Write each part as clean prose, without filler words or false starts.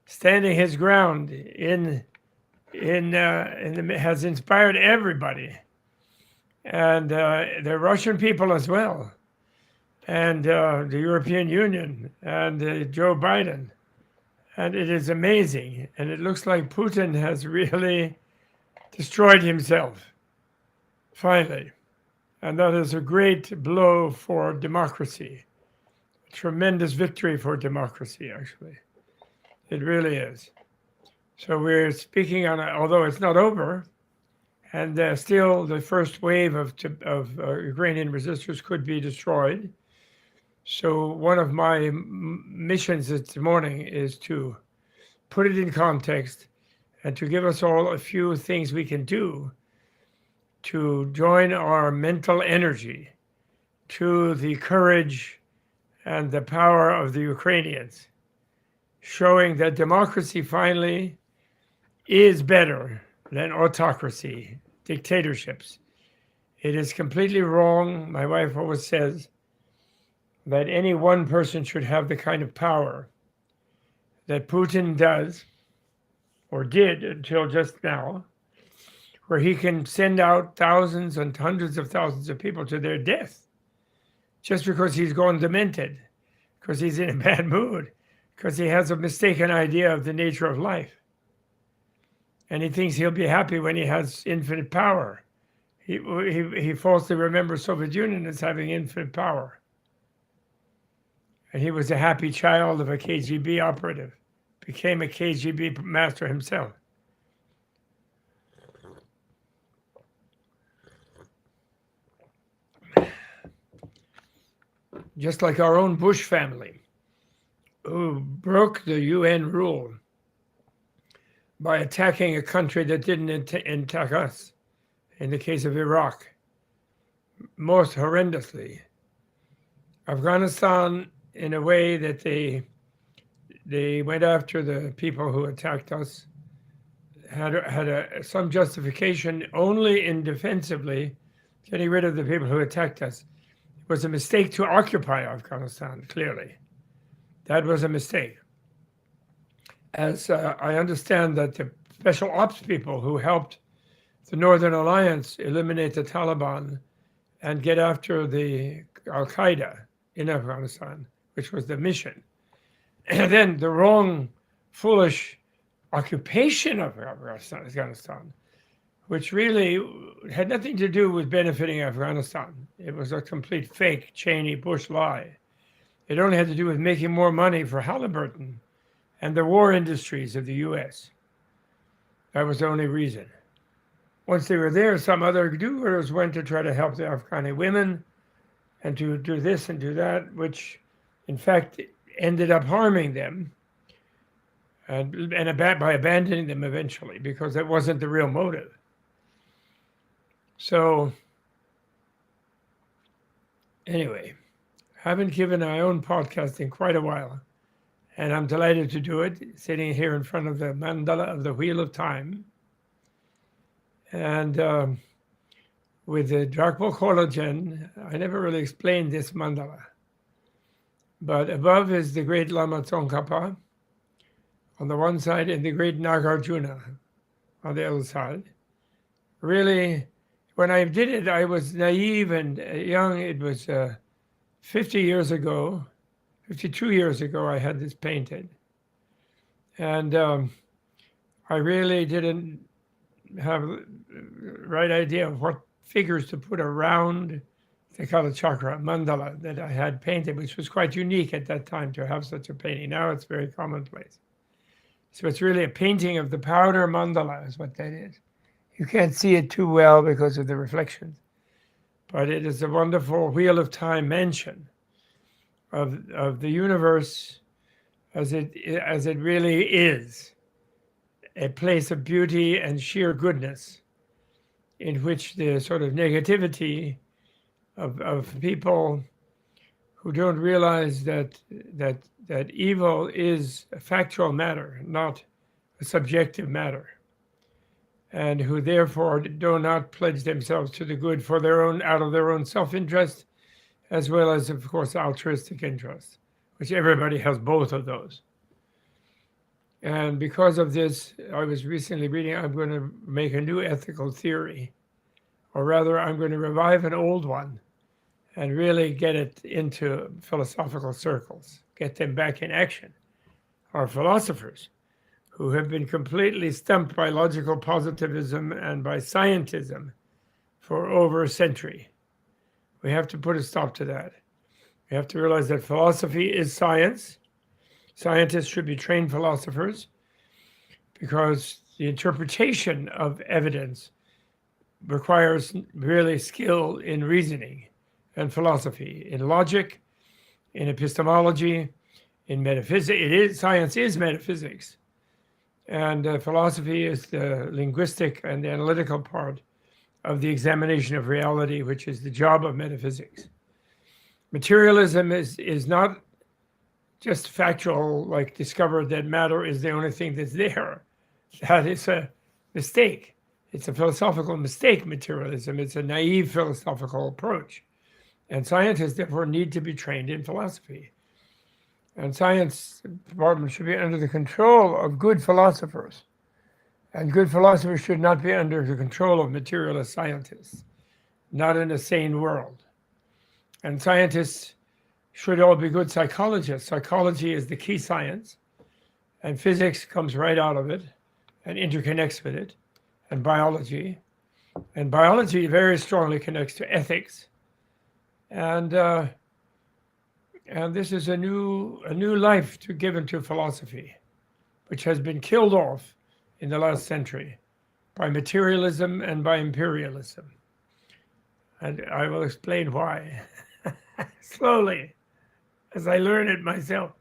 standing his ground has inspired everybody, and the Russian people as well, and the European Union, and Joe Biden. And it is amazing. And it looks like Putin has really destroyed himself, finally. And that is a great blow for democracy, a tremendous victory for democracy, actually. It really is. So we're speaking on, although it's not over, and still the first wave of Ukrainian resistors could be destroyed. So one of my missions this morning is to put it in context and to give us all a few things we can do to join our mental energy to the courage and the power of the Ukrainians, showing that democracy finally is better than autocracy, dictatorships. It is completely wrong. My wife always says that any one person should have the kind of power that Putin does, or did until just now, where he can send out thousands and hundreds of thousands of people to their death just because he's gone demented, because he's in a bad mood, because he has a mistaken idea of the nature of life. And he thinks he'll be happy when he has infinite power. He falsely remembers Soviet Union as having infinite power. And he was a happy child of a KGB operative, became a KGB master himself. Just like our own Bush family, who broke the UN rule by attacking a country that didn't attack us, in the case of Iraq, most horrendously. Afghanistan, in a way that they went after the people who attacked us, had some justification only in defensively getting rid of the people who attacked us. It was a mistake to occupy Afghanistan, clearly. That was a mistake. As I understand that the special ops people who helped the Northern Alliance eliminate the Taliban and get after the Al-Qaeda in Afghanistan, which was the mission. And then the wrong, foolish occupation of Afghanistan, which really had nothing to do with benefiting Afghanistan. It was a complete fake Cheney Bush lie. It only had to do with making more money for Halliburton and the war industries of the US. That was the only reason. Once they were there, some other doers went to try to help the Afghani women and to do this and do that, which in fact ended up harming them and by abandoning them eventually, because that wasn't the real motive. So anyway, I haven't given my own podcast in quite a while, and I'm delighted to do it, sitting here in front of the mandala of the Wheel of Time. And with the Drachma collagen, I never really explained this mandala. But above is the great Lama Tsongkhapa on the one side and the great Nagarjuna on the other side. Really, when I did it, I was naive and young. It was 50 years ago, 52 years ago, I had this painted. And I really didn't have the right idea of what figures to put around the Kala Chakra mandala that I had painted, which was quite unique at that time to have such a painting. Now it's very commonplace. So it's really a painting of the powder mandala is what that is. You can't see it too well because of the reflections, but it is a wonderful Wheel of Time mention of the universe as it really is, a place of beauty and sheer goodness, in which the sort of negativity of people who don't realize that evil is a factual matter, not a subjective matter, and who therefore do not pledge themselves to the good for their own, out of their own self-interest, as well as, of course, altruistic interest, which everybody has both of those. And because of this, I was recently reading, I'm going to make a new ethical theory, or rather, I'm going to revive an old one and really get it into philosophical circles, get them back in action. Our philosophers, who have been completely stumped by logical positivism and by scientism for over a century. We have to put a stop to that. We have to realize that philosophy is science. Scientists should be trained philosophers because the interpretation of evidence requires really skill in reasoning and philosophy, in logic, in epistemology, in metaphysics. Science is metaphysics. And philosophy is the linguistic and the analytical part of the examination of reality, which is the job of metaphysics. Materialism is not just factual, like discover that matter is the only thing that's there. That is a mistake. It's a philosophical mistake, materialism. It's a naive philosophical approach. And scientists, therefore, need to be trained in philosophy. And science department should be under the control of good philosophers. And good philosophers should not be under the control of materialist scientists, not in a sane world. And scientists should all be good psychologists. Psychology is the key science, and physics comes right out of it and interconnects with it, and biology. And biology very strongly connects to ethics. And this is a new life to give into philosophy, which has been killed off in the last century by materialism and by imperialism. And I will explain why slowly as I learn it myself.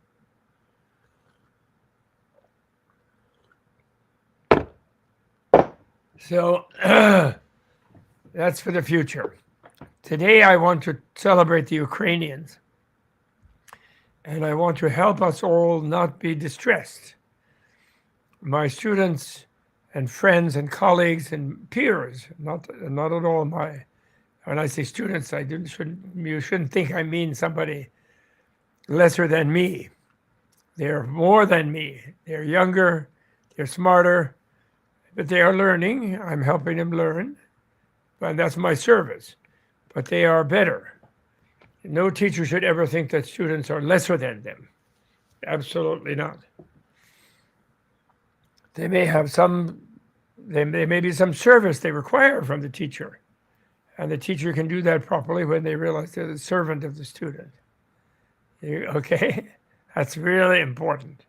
So that's for the future. Today I want to celebrate the Ukrainians. And I want to help us all not be distressed. My students and friends and colleagues and peers, not at all my, when I say students, you shouldn't think I mean somebody lesser than me. They're more than me. They're younger, they're smarter, but they are learning. I'm helping them learn, and that's my service. But they are better. No teacher should ever think that students are lesser than them. Absolutely not. They may have there may be some service they require from the teacher. And the teacher can do that properly when they realize they're the servant of the student. Okay? That's really important.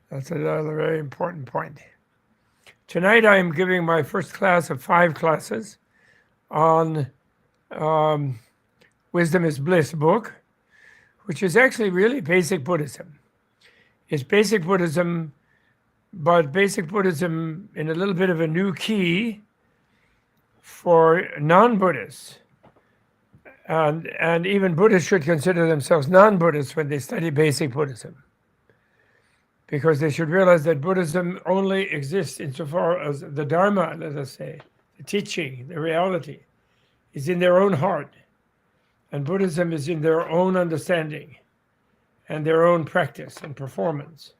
That's another very important point. Tonight I am giving my first class of 5 classes on Wisdom is Bliss book, which is actually really basic Buddhism. It's basic Buddhism, but basic Buddhism in a little bit of a new key for non-Buddhists. And even Buddhists should consider themselves non-Buddhists when they study basic Buddhism, because they should realize that Buddhism only exists insofar as the Dharma, let us say, the teaching, the reality, is in their own heart. And Buddhism is in their own understanding and their own practice and performance.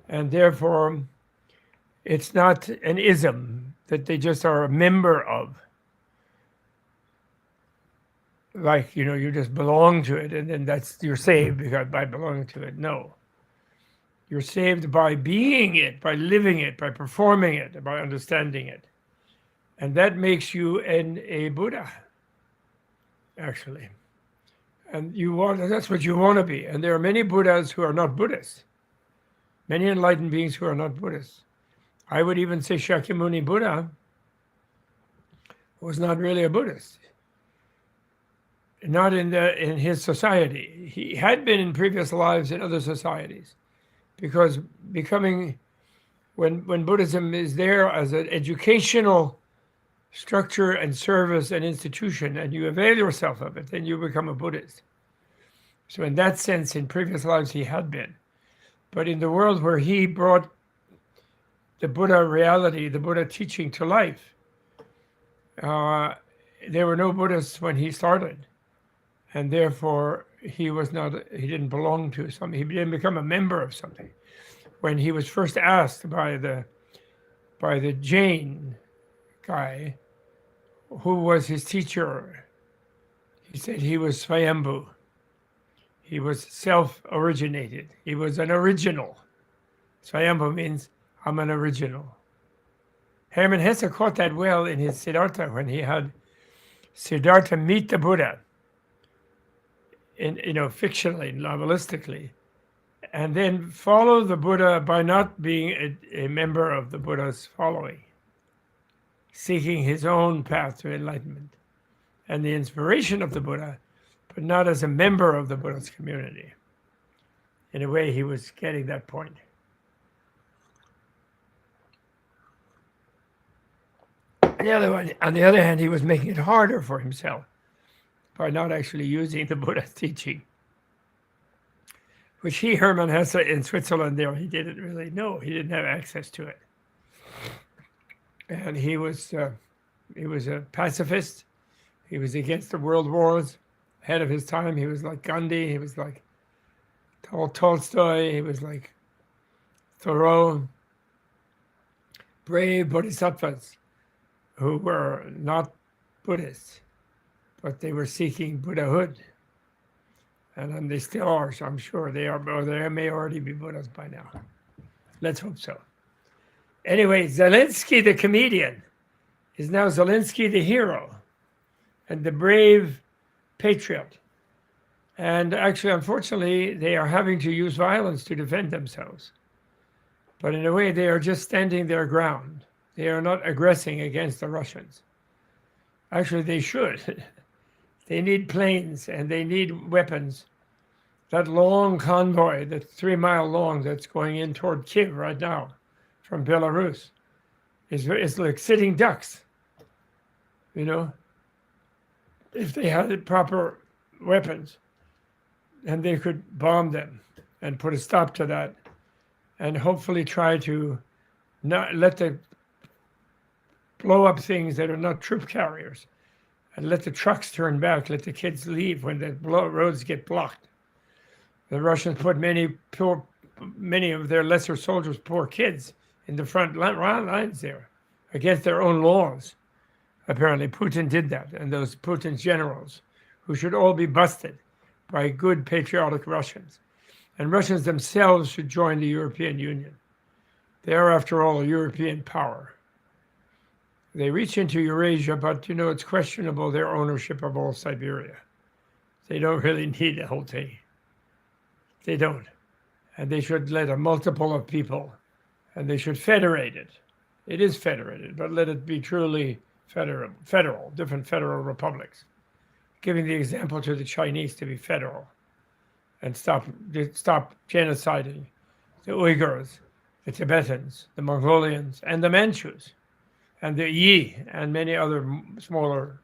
And therefore, it's not an ism that they just are a member of. Like, you just belong to it, and then you're saved because by belonging to it. No. You're saved by being it, by living it, by performing it, by understanding it. And that makes you a Buddha, actually. And that's what you want to be. And there are many Buddhas who are not Buddhists. Many enlightened beings who are not Buddhists. I would even say Shakyamuni Buddha was not really a Buddhist. Not in his society. He had been in previous lives in other societies, because when Buddhism is there as an educational structure and service and institution, and you avail yourself of it, then you become a Buddhist. So in that sense, in previous lives, he had been. But in the world where he brought the Buddha reality, the Buddha teaching to life, there were no Buddhists when he started. And therefore, he didn't belong to something. He didn't become a member of something. when he was first asked by the Jain guy who was his teacher, he said he was Swayambhu. He was self-originated. He was an original. Swayambhu means I'm an original. Hermann Hesse caught that well in his Siddhartha when he had Siddhartha meet the Buddha, fictionally, novelistically, and then follow the Buddha by not being a member of the Buddha's following, seeking his own path to enlightenment and the inspiration of the Buddha, but not as a member of the Buddha's community. In a way, he was getting that point. On the other hand, he was making it harder for himself by not actually using the Buddha's teaching, which Hermann Hesse in Switzerland there, he didn't really know. He didn't have access to it. And he was a pacifist. He was against the world wars, ahead of his time. He was like Gandhi. He was like Tolstoy. He was like Thoreau. Brave bodhisattvas who were not Buddhists, but they were seeking Buddhahood. And they still are, so I'm sure they are, or they may already be Buddhas by now. Let's hope so. Anyway, Zelensky, the comedian, is now Zelensky, the hero, and the brave patriot. And actually, unfortunately, they are having to use violence to defend themselves. But in a way, they are just standing their ground. They are not aggressing against the Russians. Actually, they should. They need planes and they need weapons. That long convoy, that's 3 mile long, that's going in toward Kiev right now from Belarus, is like sitting ducks. If they had the proper weapons, and they could bomb them and put a stop to that, and hopefully try to not let the blow up things that are not troop carriers, and let the trucks turn back, let the kids leave when the roads get blocked. The Russians put many of their lesser soldiers, poor kids, in the front lines there against their own laws. Apparently Putin did that, and those Putin's generals, who should all be busted by good patriotic Russians. And Russians themselves should join the European Union. They are, after all, a European power. They reach into Eurasia, but it's questionable their ownership of all Siberia. They don't really need the whole thing. They don't. And they should let a multiple of people, and they should federate it. It is federated, but let it be truly federal, different federal republics, giving the example to the Chinese to be federal and stop genociding the Uyghurs, the Tibetans, the Mongolians, and the Manchus, and the Yi, and many other smaller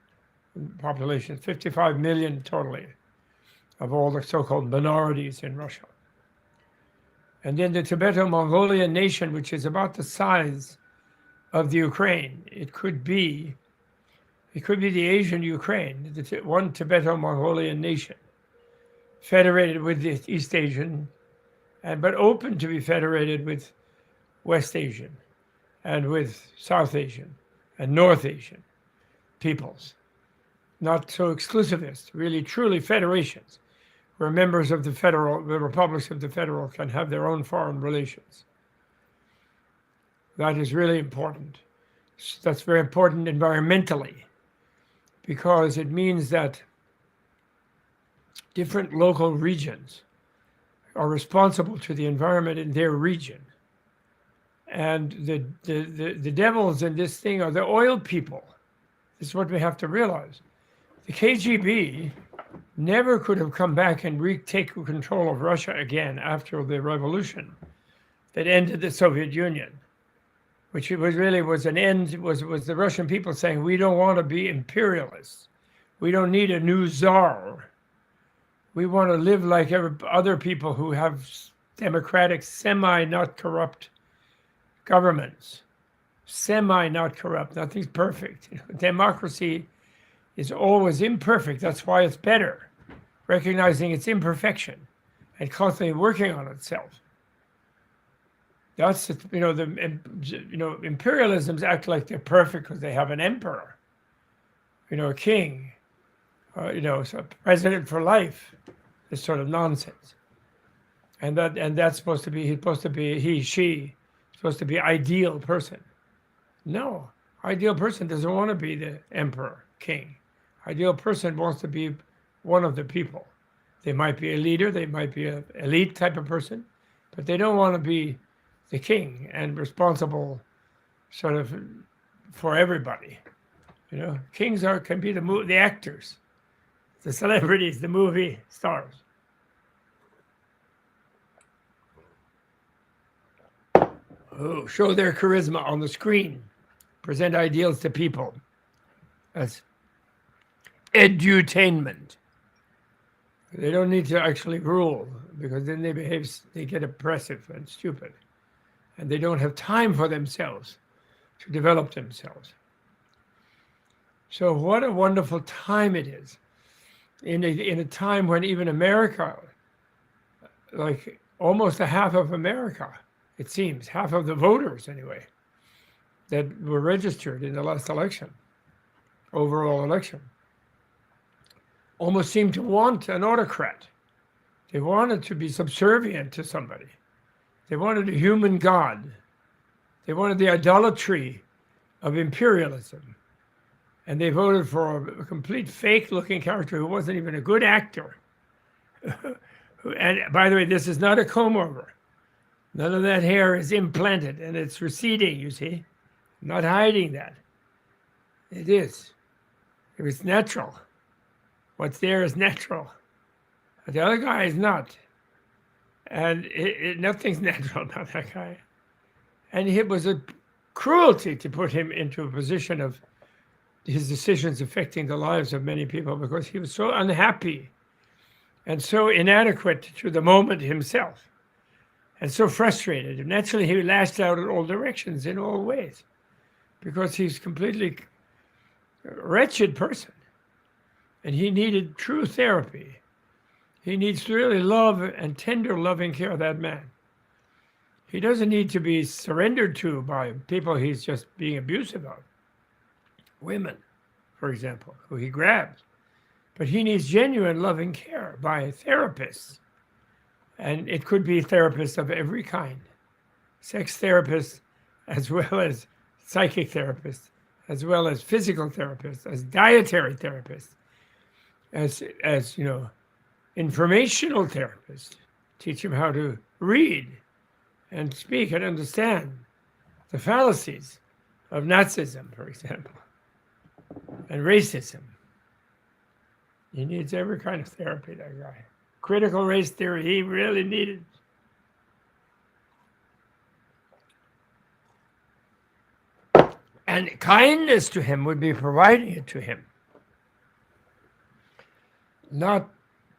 populations, 55 million totally, of all the so-called minorities in Russia. And then the Tibeto-Mongolian nation, which is about the size of the Ukraine. It could be the Asian Ukraine, one Tibeto-Mongolian nation, federated with the East Asian, but open to be federated with West Asian, and with South Asian and North Asian peoples. Not so exclusivist, really truly federations, where members of the republics of the federal can have their own foreign relations. That is really important. That's very important environmentally, because it means that different local regions are responsible to the environment in their region. And the devils in this thing are the oil people. This is what we have to realize. The KGB never could have come back and retake control of Russia again after the revolution that ended the Soviet Union, which was the Russian people saying, we don't want to be imperialists. We don't need a new czar. We want to live like other people who have democratic, semi-not corrupt governments. Semi-not corrupt, nothing's perfect. Democracy is always imperfect. That's why it's better, recognizing its imperfection and constantly working on itself. That's imperialisms act like they're perfect because they have an emperor, a king, so a president for life. This sort of nonsense, and that's supposed to be she supposed to be ideal person. No, ideal person doesn't want to be the emperor, king. Ideal person wants to be one of the people. They might be a leader, they might be an elite type of person, but they don't want to be the king and responsible sort of for everybody. Kings can be the actors, the celebrities, the movie stars. Who show their charisma on the screen, present ideals to people. That's edutainment. They don't need to actually rule because then they get oppressive and stupid. And they don't have time for themselves to develop themselves. So what a wonderful time it is. In a time when even America, like almost a half of America, it seems, half of the voters anyway, that were registered in the last election, overall election, almost seemed to want an autocrat. They wanted to be subservient to somebody. They wanted a human god. They wanted the idolatry of imperialism. And they voted for a complete fake-looking character who wasn't even a good actor. And by the way, this is not a comb-over. None of that hair is implanted, and it's receding, you see. I'm not hiding that. It is. It was natural. What's there is natural. The other guy is not. And nothing's natural about that guy. And it was a cruelty to put him into a position of his decisions affecting the lives of many people because he was so unhappy and so inadequate to the moment himself and so frustrated. And naturally, he lashed out in all directions in all ways because he's completely wretched person. And he needed true therapy. He needs to really love and tender loving care of that man. He doesn't need to be surrendered to by people he's just being abusive of. Women, for example, who he grabs. But he needs genuine loving care by therapists. And it could be therapists of every kind. Sex therapists, as well as psychic therapists, as well as physical therapists, as dietary therapists, as informational therapists. Teach him how to read and speak and understand the fallacies of Nazism, for example, and racism. He needs every kind of therapy, that guy. Critical race theory, he really needed. And kindness to him would be providing it to him, not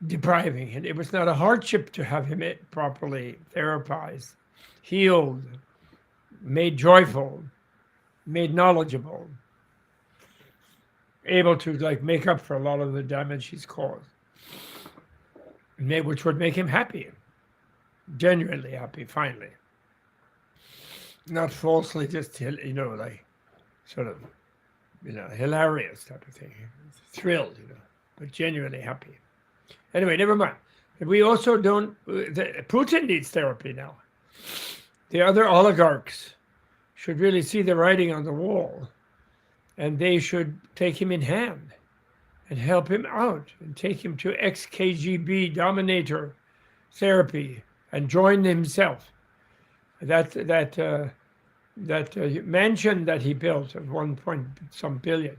depriving him. It was not a hardship to have him properly therapized, healed, made joyful, made knowledgeable, able to make up for a lot of the damage he's caused, which would make him happy, genuinely happy, finally. Not falsely just, sort of, hilarious type of thing, thrilled, but genuinely happy. Anyway, never mind. We also don't, Putin needs therapy now. The other oligarchs should really see the writing on the wall, and they should take him in hand and help him out and take him to ex-KGB dominator therapy and join himself. That mansion that he built of 1 point some billion.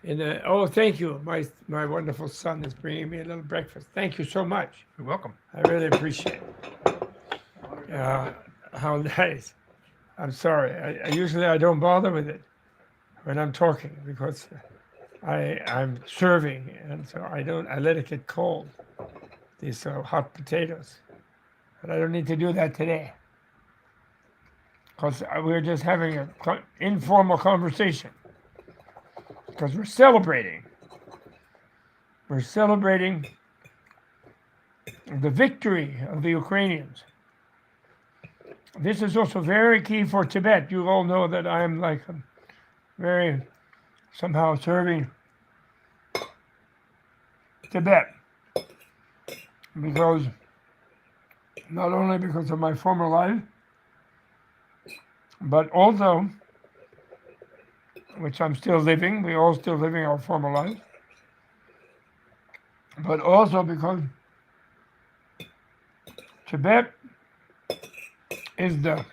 Thank you. My wonderful son is bringing me a little breakfast. Thank you so much. You're welcome. I really appreciate it. How nice. I'm sorry. I usually don't bother with it when I'm talking because I'm serving, and so I let it get cold. These hot potatoes, but I don't need to do that today because we're just having an informal conversation because we're celebrating. We're celebrating the victory of the Ukrainians This is also very key for Tibet. You all know that I am like very somehow serving Tibet because not only because of my former life, but also, which I'm still living, we all still living our former life, but also because Tibet is the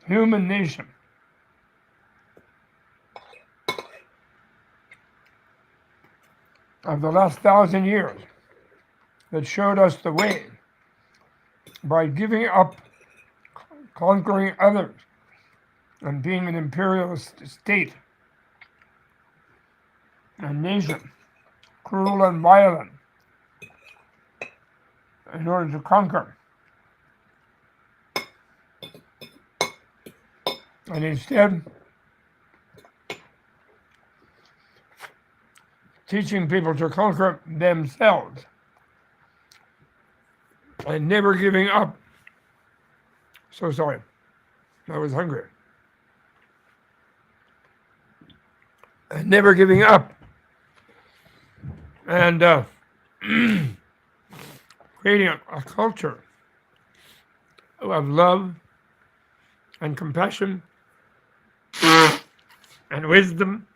human nation of the last 1,000 years that showed us the way by giving up conquering others and being an imperialist state, a nation, cruel and violent, in order to conquer. And instead, teaching people to conquer themselves and never giving up. So sorry, I was hungry. And never giving up. And creating a culture of love and compassion and wisdom.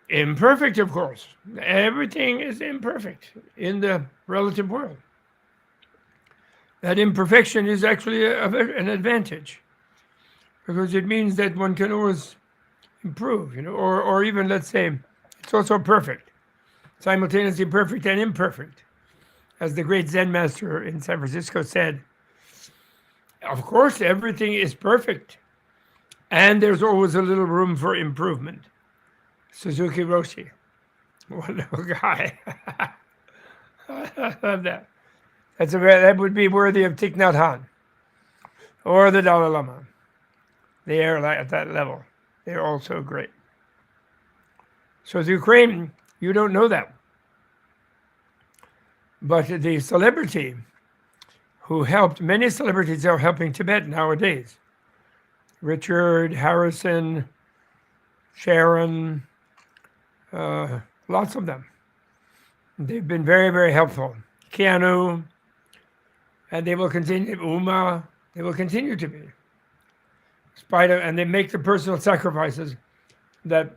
Imperfect, of course. Everything is imperfect in the relative world. That imperfection is actually an advantage because it means that one can always improve, or even, let's say, it's also perfect, simultaneously perfect and imperfect. As the great Zen master in San Francisco said, of course, everything is perfect, and there's always a little room for improvement. Suzuki Roshi, wonderful guy. I love that. That would be worthy of Thich Nhat Hanh or the Dalai Lama. They are at that level. They're all so great. So the Ukraine, you don't know that. But the celebrity who helped, many celebrities are helping Tibet nowadays. Richard, Harrison, Sharon, lots of them. They've been very, very helpful. Keanu, and they will continue. Uma, they will continue to be. And they make the personal sacrifices that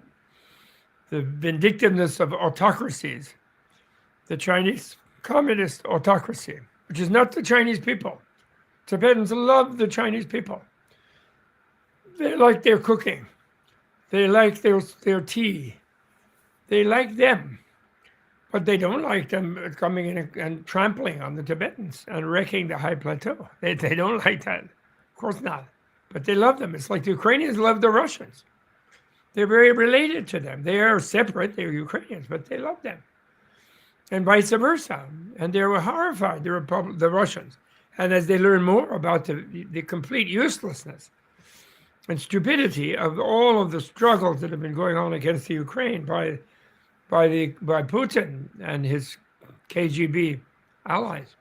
the vindictiveness of autocracies, the Chinese communist autocracy, which is not the Chinese people. Tibetans love the Chinese people. They like their cooking. They like their tea. They like them. But they don't like them coming in and trampling on the Tibetans and wrecking the high plateau. They don't like that. Of course not. But they love them. It's like the Ukrainians love the Russians. They're very related to them. They are separate. They're Ukrainians, but they love them. And vice versa. And they were horrified, the Russians. And as they learn more about the complete uselessness and stupidity of all of the struggles that have been going on against the Ukraine by Putin and his KGB allies,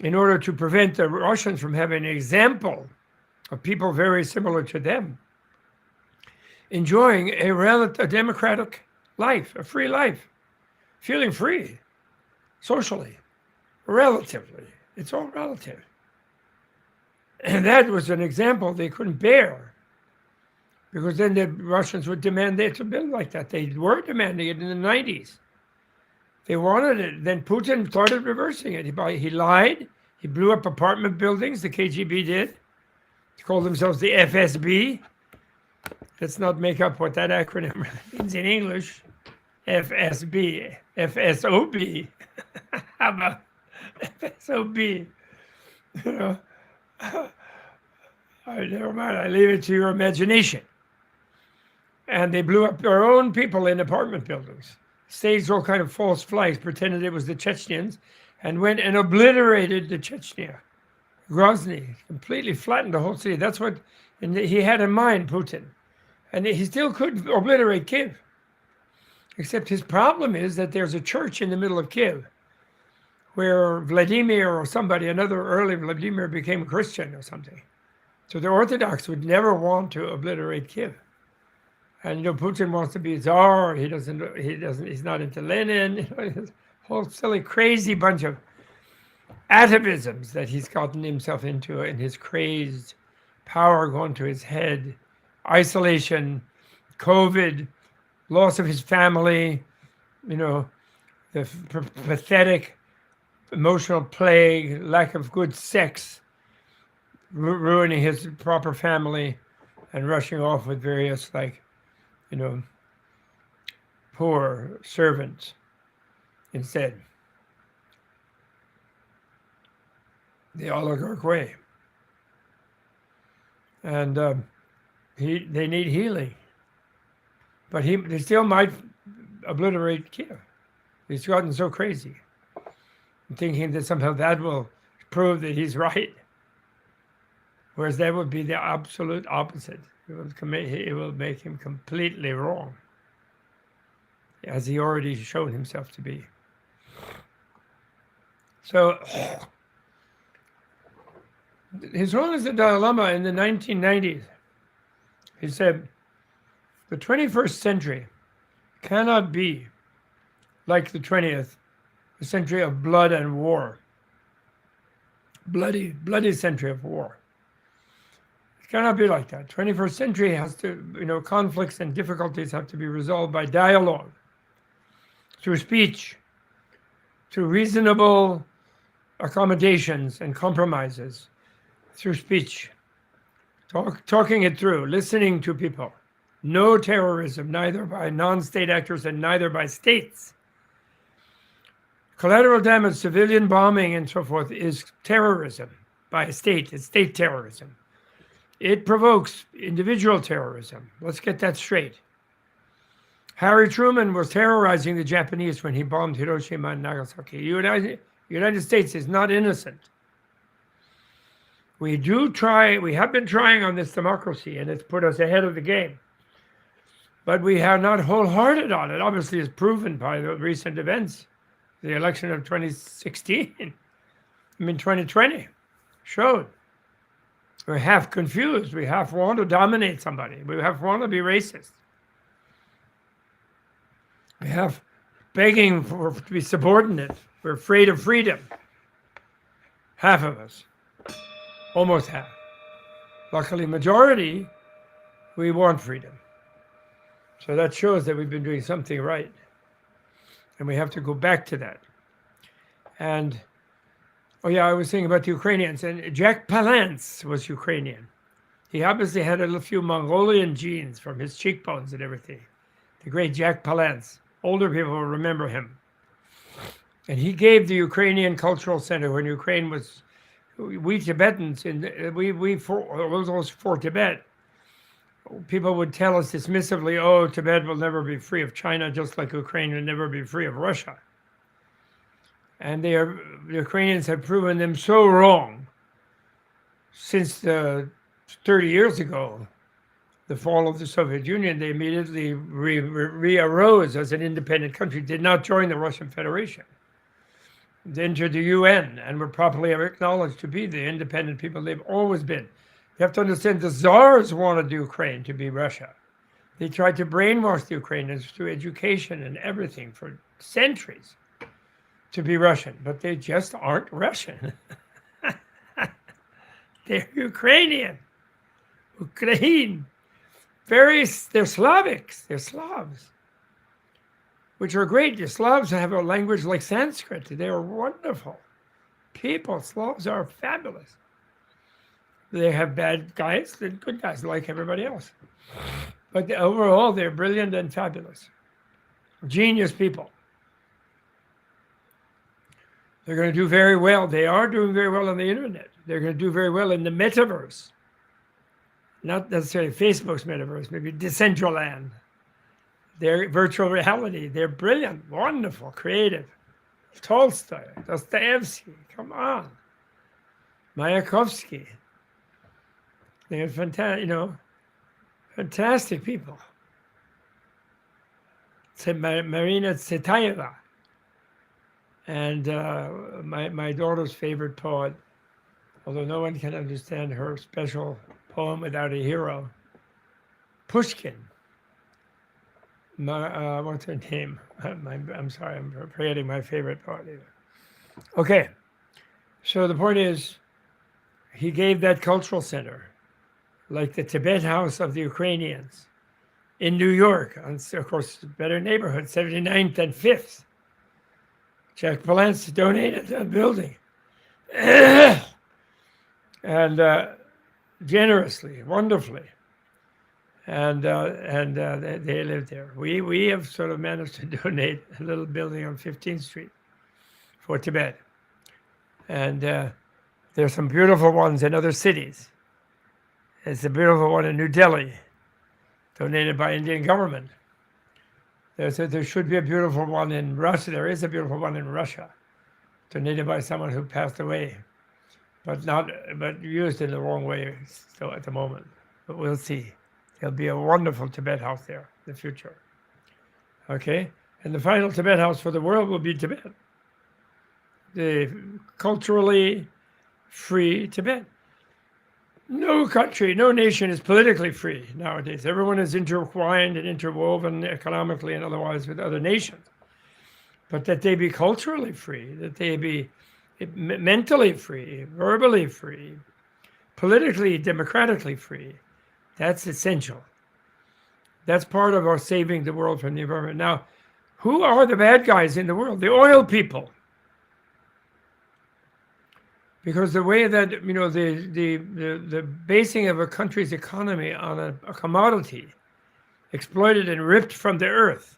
in order to prevent the Russians from having an example of people very similar to them, enjoying a democratic life, a free life, feeling free, socially, relatively. It's all relative. And that was an example they couldn't bear, because then the Russians would demand it to build like that. They were demanding it in the 90s. They wanted it. Then Putin started reversing it. He lied. He blew up apartment buildings. The KGB did. They called themselves the FSB. Let's not make up what that acronym really means in English. FSB. FSOB. How about FSOB? Never mind. I leave it to your imagination. And they blew up their own people in apartment buildings, staged all kind of false flags, pretended it was the Chechens, and went and obliterated the Chechnya. Grozny completely flattened the whole city. That's what he had in mind, Putin. And he still could obliterate Kiev. Except his problem is that there's a church in the middle of Kiev, where Vladimir or somebody, another early Vladimir, became a Christian or something. So the Orthodox would never want to obliterate Kiev. And Putin wants to be Tsar. He's not into Lenin. This whole silly, crazy bunch of atavisms that he's gotten himself into in his crazed power going to his head, isolation, COVID, loss of his family, the pathetic emotional plague, lack of good sex, ruining his proper family, and rushing off with various poor servants instead. The oligarch way. And they need healing. But they still might obliterate Kiev. He's gotten so crazy, thinking that somehow that will prove that he's right. Whereas that would be the absolute opposite. It will make him completely wrong, as he already showed himself to be. So, His Holiness the Dalai Lama in the 1990s, he said, the 21st century cannot be like the 20th, a century of blood and war. Bloody century of war. It cannot be like that. 21st century has to, conflicts and difficulties have to be resolved by dialogue, through speech, through reasonable accommodations and compromises, through speech, talking it through, listening to people. No terrorism, neither by non-state actors and neither by states. Collateral damage, civilian bombing, and so forth is terrorism by a state. It's state terrorism. It provokes individual terrorism. Let's get that straight. Harry Truman was terrorizing the Japanese when he bombed Hiroshima and Nagasaki. United States is not innocent. We have been trying on this democracy, and it's put us ahead of the game. But we have not wholehearted on it. Obviously, it's proven by the recent events. The election of 2016, 2020, showed. We're half confused. We half want to dominate somebody. We half want to be racist. We half begging to be subordinate. We're afraid of freedom. Half of us. Almost half. Luckily, majority, we want freedom. So that shows that we've been doing something right. And we have to go back to that. And, I was thinking about the Ukrainians. And Jack Palance was Ukrainian. He obviously had a few Mongolian genes from his cheekbones and everything. The great Jack Palance. Older people will remember him. And he gave the Ukrainian Cultural Center when Ukraine was... We Tibetans, those for Tibet, people would tell us dismissively, Tibet will never be free of China, just like Ukraine will never be free of Russia. And the Ukrainians have proven them so wrong since 30 years ago, the fall of the Soviet Union. They immediately re-arose as an independent country, did not join the Russian Federation. They entered the UN and were properly acknowledged to be the independent people they've always been. You have to understand the Tsars wanted Ukraine to be Russia. They tried to brainwash the Ukrainians through education and everything for centuries to be Russian, but they just aren't Russian. They're Ukrainian. Ukraine. They're Slavics. They're Slavs, which are great. The Slavs have a language like Sanskrit. They are wonderful people. Slavs are fabulous. They have bad guys and good guys like everybody else. But overall, they're brilliant and fabulous. Genius people. They're going to do very well. They are doing very well on the internet. They're going to do very well in the metaverse. Not necessarily Facebook's metaverse, maybe Decentraland. Their virtual reality. They're brilliant, wonderful, creative. Tolstoy, Dostoevsky, come on. Mayakovsky. They're fantastic people. Marina Tsvetaeva. And my daughter's favorite poet, although no one can understand her special poem without a hero, Pushkin. What's her name? I'm sorry, I'm forgetting my favorite poet. Okay, so the point is, he gave that cultural center, like the Tibet House of the Ukrainians in New York, and of course, better neighborhood, 79th and 5th. Jack Palance donated that building. And generously, wonderfully. And they lived there. We have sort of managed to donate a little building on 15th Street for Tibet. And there's some beautiful ones in other cities. There's a beautiful one in New Delhi, donated by Indian government. There should be a beautiful one in Russia. There is a beautiful one in Russia, donated by someone who passed away, but used in the wrong way still at the moment. But we'll see. There'll be a wonderful Tibet house there in the future. Okay? And the final Tibet house for the world will be Tibet. The culturally free Tibet. No country, no nation is politically free nowadays. Everyone is intertwined and interwoven economically and otherwise with other nations. But that they be culturally free, that they be mentally free, verbally free, politically, democratically free, that's essential. That's part of our saving the world from the environment. Now, who are the bad guys in the world? The oil people. Because the way that, the basing of a country's economy on a commodity exploited and ripped from the earth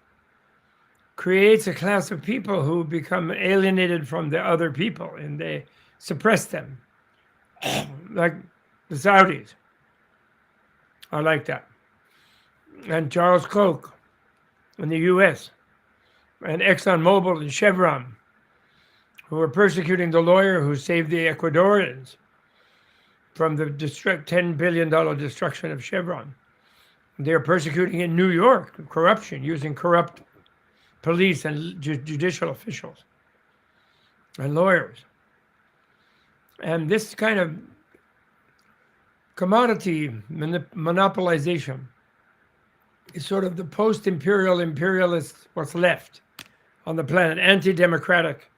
creates a class of people who become alienated from the other people, and they suppress them. Like the Saudis are like that. And Charles Koch in the US, and ExxonMobil and Chevron, who were persecuting the lawyer who saved the Ecuadorians from the $10 billion destruction of Chevron. They're persecuting in New York corruption, using corrupt police and judicial officials and lawyers. And this kind of commodity monopolization is sort of the post-imperial imperialist what's left on the planet, anti-democratic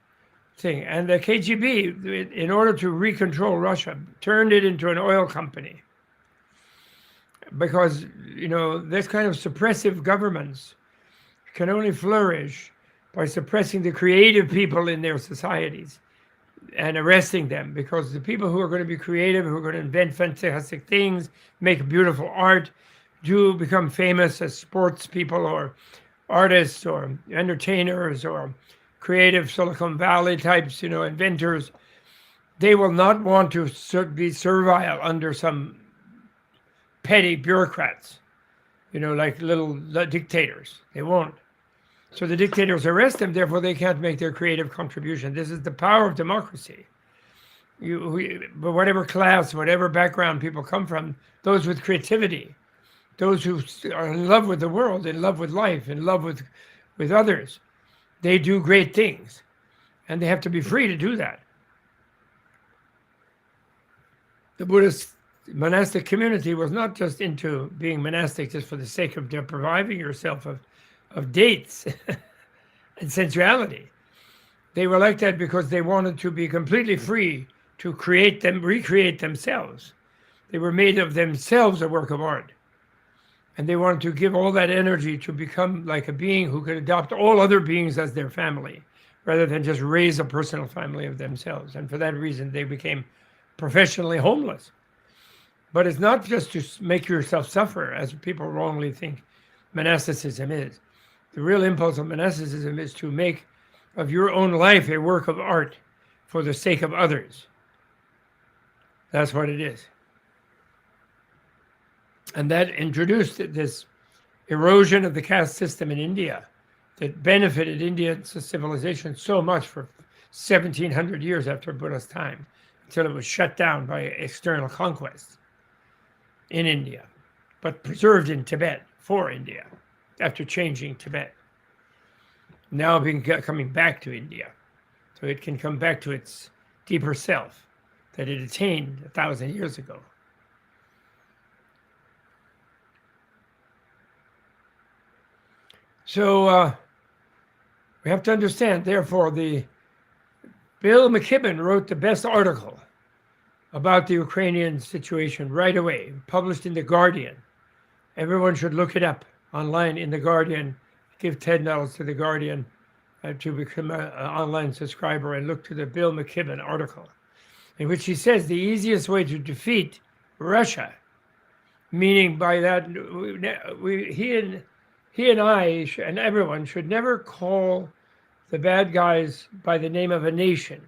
thing. And the KGB, in order to recontrol Russia, turned it into an oil company. Because, this kind of suppressive governments can only flourish by suppressing the creative people in their societies and arresting them, because the people who are going to be creative, who are going to invent fantastic things, make beautiful art, do become famous as sports people or artists or entertainers or creative Silicon Valley types, inventors, they will not want to be servile under some petty bureaucrats, like little dictators. They won't. So the dictators arrest them, therefore they can't make their creative contribution. This is the power of democracy. But whatever class, whatever background people come from, those with creativity, those who are in love with the world, in love with life, in love with others, they do great things. And they have to be free to do that. The Buddhist monastic community was not just into being monastic just for the sake of depriving yourself of dates and sensuality. They were like that because they wanted to be completely free to recreate themselves. They were made of themselves a work of art. And they wanted to give all that energy to become like a being who could adopt all other beings as their family, rather than just raise a personal family of themselves. And for that reason, they became professionally homeless. But it's not just to make yourself suffer, as people wrongly think monasticism is. The real impulse of monasticism is to make of your own life a work of art for the sake of others. That's what it is. And that introduced this erosion of the caste system in India that benefited India's civilization so much for 1700 years after Buddha's time, until it was shut down by external conquests in India, but preserved in Tibet for India after changing Tibet. Now coming back to India. so it can come back to its deeper self that it attained 1,000 years ago. So we have to understand, therefore, Bill McKibben wrote the best article about the Ukrainian situation right away, published in The Guardian. Everyone should look it up online in The Guardian. Give $10 to The Guardian to become an online subscriber and look to the Bill McKibben article, in which he says the easiest way to defeat Russia, meaning by that, he and I and everyone should never call the bad guys by the name of a nation,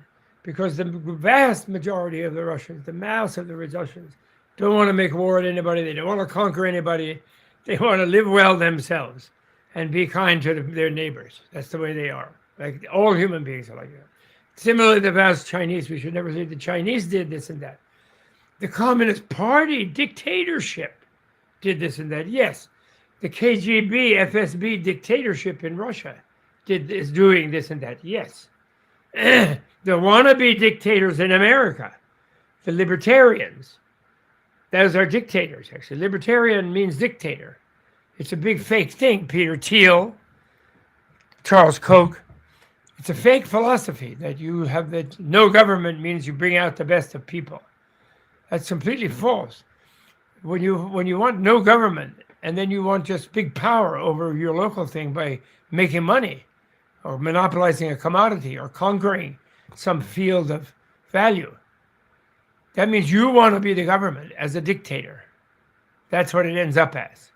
because the vast majority of the Russians, the mass of the Russians, don't want to make war with anybody. They don't want to conquer anybody. They want to live well themselves and be kind to their neighbors. That's the way they are. Like all human beings are like that. Similarly, the vast Chinese, we should never say the Chinese did this and that. The Communist Party dictatorship did this and that. Yes, the KGB, FSB dictatorship in Russia is doing this and that. Yes. The wannabe dictators in America, the libertarians, those are dictators, actually. Libertarian means dictator. It's a big fake thing. Peter Thiel, Charles Koch. It's a fake philosophy that you have, that no government means you bring out the best of people. That's completely false. When you want no government, and then you want just big power over your local thing by making money, or monopolizing a commodity, or conquering some field of value, that means you want to be the government as a dictator. That's what it ends up as.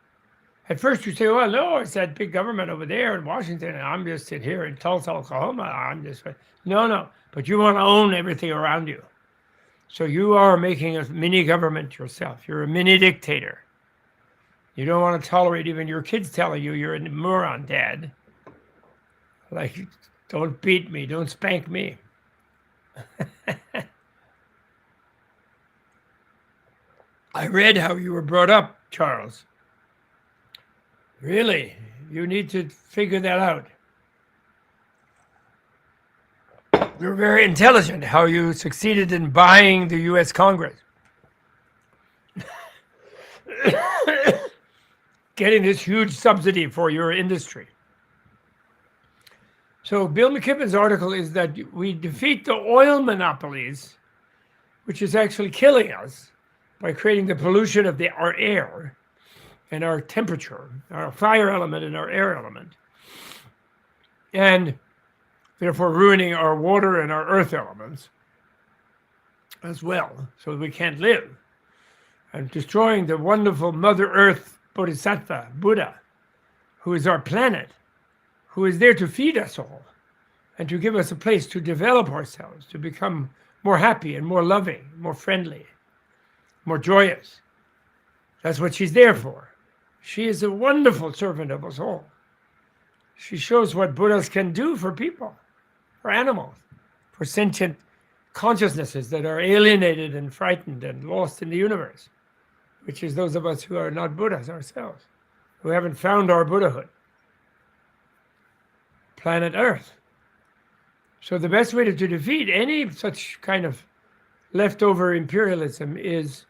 At first you say, well, no, it's that big government over there in Washington, and I'm just sitting here in Tulsa, Oklahoma. No. But you want to own everything around you. So you are making a mini government yourself. You're a mini dictator. You don't want to tolerate even your kids telling you you're a moron, Dad. Like, don't beat me, don't spank me. I read how you were brought up, Charles. Really? You need to figure that out. You're very intelligent, how you succeeded in buying the U.S. Congress. Getting this huge subsidy for your industry. So Bill McKibben's article is that we defeat the oil monopolies, which is actually killing us by creating the pollution of our air and our temperature, our fire element and our air element, and therefore ruining our water and our earth elements as well, so that we can't live, and destroying the wonderful Mother Earth Bodhisattva, Buddha, who is our planet, who is there to feed us all and to give us a place to develop ourselves, to become more happy and more loving, more friendly, more joyous. That's what she's there for. She is a wonderful servant of us all. She shows what Buddhas can do for people, for animals, for sentient consciousnesses that are alienated and frightened and lost in the universe, which is those of us who are not Buddhas ourselves, who haven't found our Buddhahood. Planet Earth. So the best way to defeat any such kind of leftover imperialism is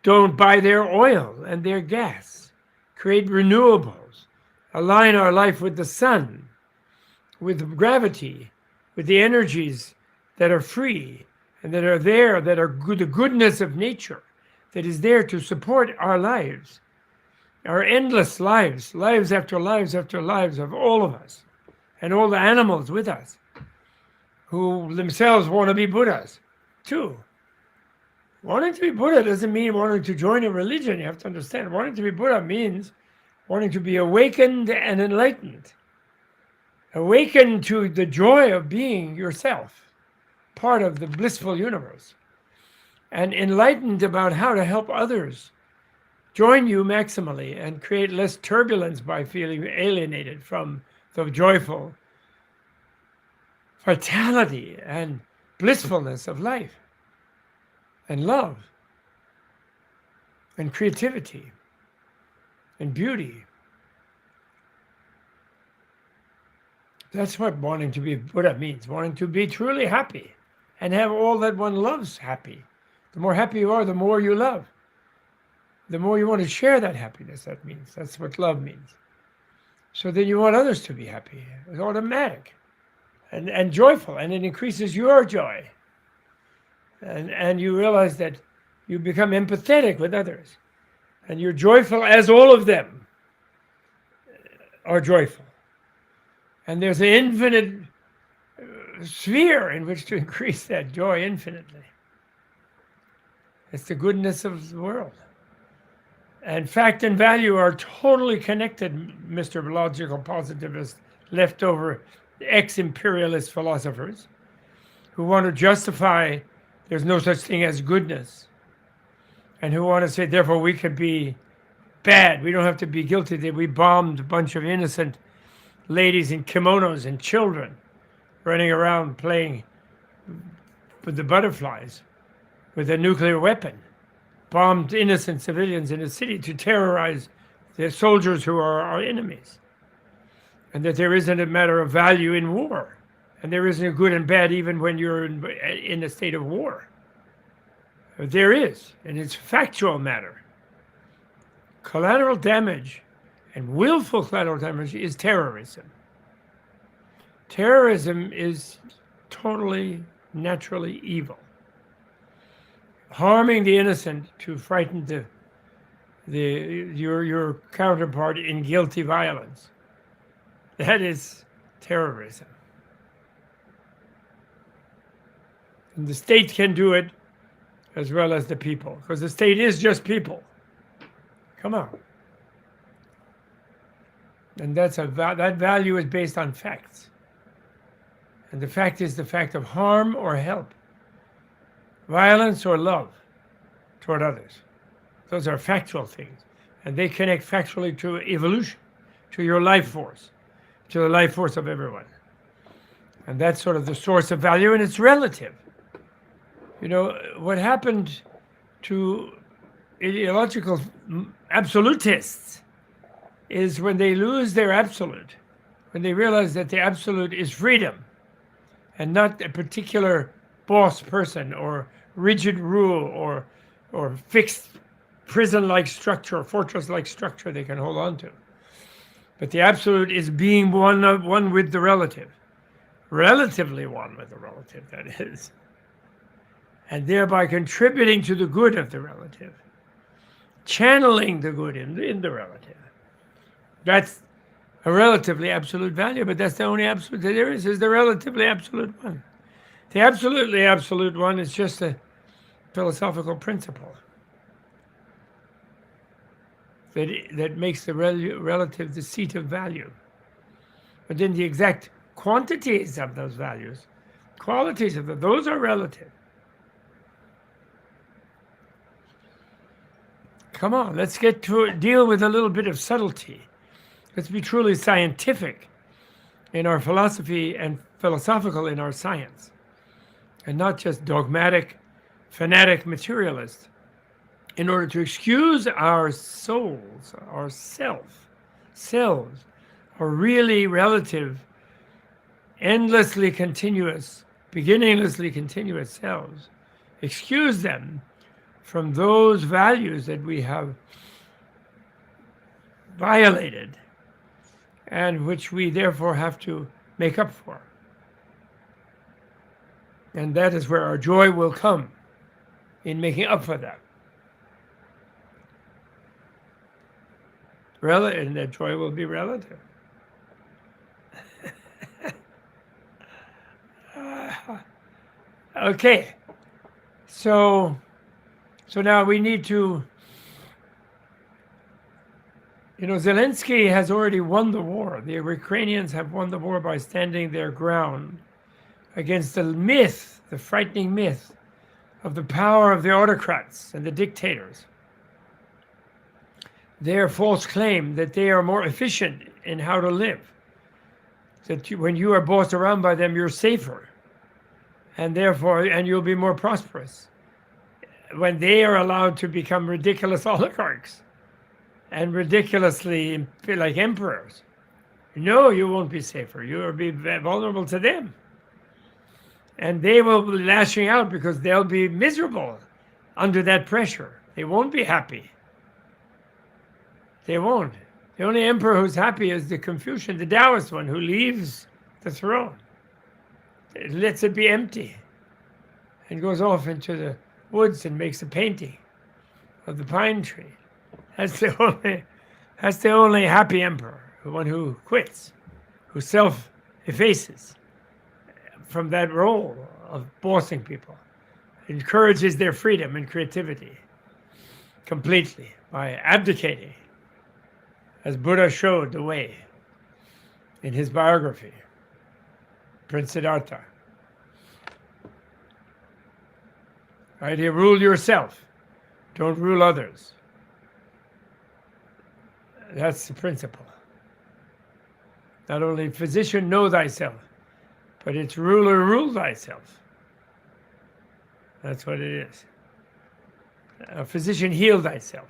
don't buy their oil and their gas. Create renewables. Align our life with the sun, with gravity, with the energies that are free and that are there, that are good, the goodness of nature that is there to support our lives. Our endless lives, lives after lives after lives of all of us, and all the animals with us, who themselves want to be Buddhas, too. Wanting to be Buddha doesn't mean wanting to join a religion. You have to understand. Wanting to be Buddha means wanting to be awakened and enlightened. Awakened to the joy of being yourself, part of the blissful universe. And enlightened about how to help others join you maximally and create less turbulence by feeling alienated from the joyful vitality and blissfulness of life and love and creativity and beauty. That's what wanting to be Buddha means, wanting to be truly happy and have all that one loves happy. The more happy you are, the more you love. The more you want to share that happiness, that means. That's what love means. So then you want others to be happy. It's automatic and joyful, and it increases your joy. And you realize that you become empathetic with others. And you're joyful as all of them are joyful. And there's an infinite sphere in which to increase that joy infinitely. It's the goodness of the world. And fact and value are totally connected, Mr. Logical Positivist, leftover ex-imperialist philosophers who want to justify there's no such thing as goodness, and who want to say, therefore, we could be bad. We don't have to be guilty that we bombed a bunch of innocent ladies in kimonos and children running around playing with the butterflies with a nuclear weapon, bombed innocent civilians in a city to terrorize the soldiers who are our enemies, and that there isn't a matter of value in war, and there isn't a good and bad even when you're in a state of war. There is, and it's factual matter. Collateral damage and willful collateral damage is terrorism. Terrorism is totally, naturally evil. Harming the innocent to frighten your counterpart in guilty violence. That is terrorism. And the state can do it as well as the people, because the state is just people. Come on. And that value is based on facts. And the fact is the fact of harm or help, violence or love toward others. Those are factual things. And they connect factually to evolution, to your life force, to the life force of everyone. And that's sort of the source of value, and it's relative. You know, what happened to ideological absolutists is when they lose their absolute, when they realize that the absolute is freedom and not a particular boss person or rigid rule or fixed prison-like structure, fortress-like structure they can hold on to. But the absolute is being one with the relative, relatively one with the relative, that is, and thereby contributing to the good of the relative, channeling the good in the relative. That's a relatively absolute value, but that's the only absolute that there is the relatively absolute one. The absolutely absolute one is just a philosophical principle that makes the relative the seat of value. But then the exact quantities of those values, qualities of them, those are relative. Come on, let's get to deal with a little bit of subtlety. Let's be truly scientific in our philosophy and philosophical in our science, and not just dogmatic, fanatic materialist, in order to excuse our souls, our selves, our really relative, endlessly continuous, beginninglessly continuous selves, excuse them from those values that we have violated and which we therefore have to make up for. And that is where our joy will come, in making up for that. And that joy will be relative. Okay, so now we need to, Zelensky has already won the war. The Ukrainians have won the war by standing their ground against the myth, the frightening myth of the power of the autocrats and the dictators. Their false claim that they are more efficient in how to live, that when you are bossed around by them, you're safer, and you'll be more prosperous. When they are allowed to become ridiculous oligarchs and ridiculously like emperors, No, you won't be safer. You will be vulnerable to them. And they will be lashing out because they'll be miserable under that pressure. They won't be happy. They won't. The only emperor who's happy is the Confucian, the Taoist one, who leaves the throne. It lets it be empty and goes off into the woods and makes a painting of the pine tree. That's the only happy emperor, the one who quits, who self-effaces from that role of bossing people, encourages their freedom and creativity completely by abdicating, as Buddha showed the way in his biography, Prince Siddhartha. Right? You rule yourself. Don't rule others. That's the principle. Not only physician, know thyself, but it's ruler, rule thyself. That's what it is. A physician, heal thyself.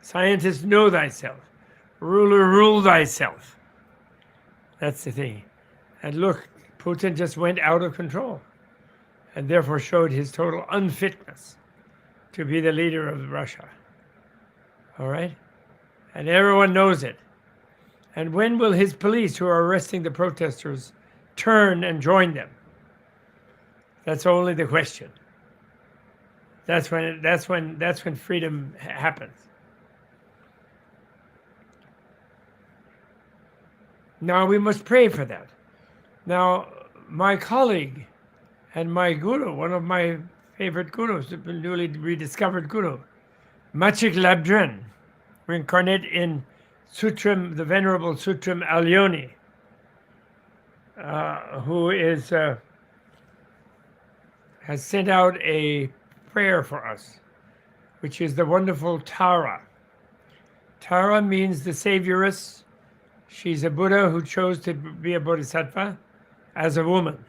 Scientist, know thyself. Ruler, rule thyself. That's the thing. And look, Putin just went out of control and therefore showed his total unfitness to be the leader of Russia. All right? And everyone knows it. And when will his police who are arresting the protesters turn and join them? That's only the question. That's when freedom happens. Now we must pray for that. Now, my colleague and my guru, one of my favorite gurus, the newly rediscovered guru, Machik Labdren, reincarnate in Sutram, the Venerable Sutram Alyoni, who has sent out a prayer for us, which is the wonderful Tara. Tara means the Savioress. She's a Buddha who chose to be a Bodhisattva as a woman.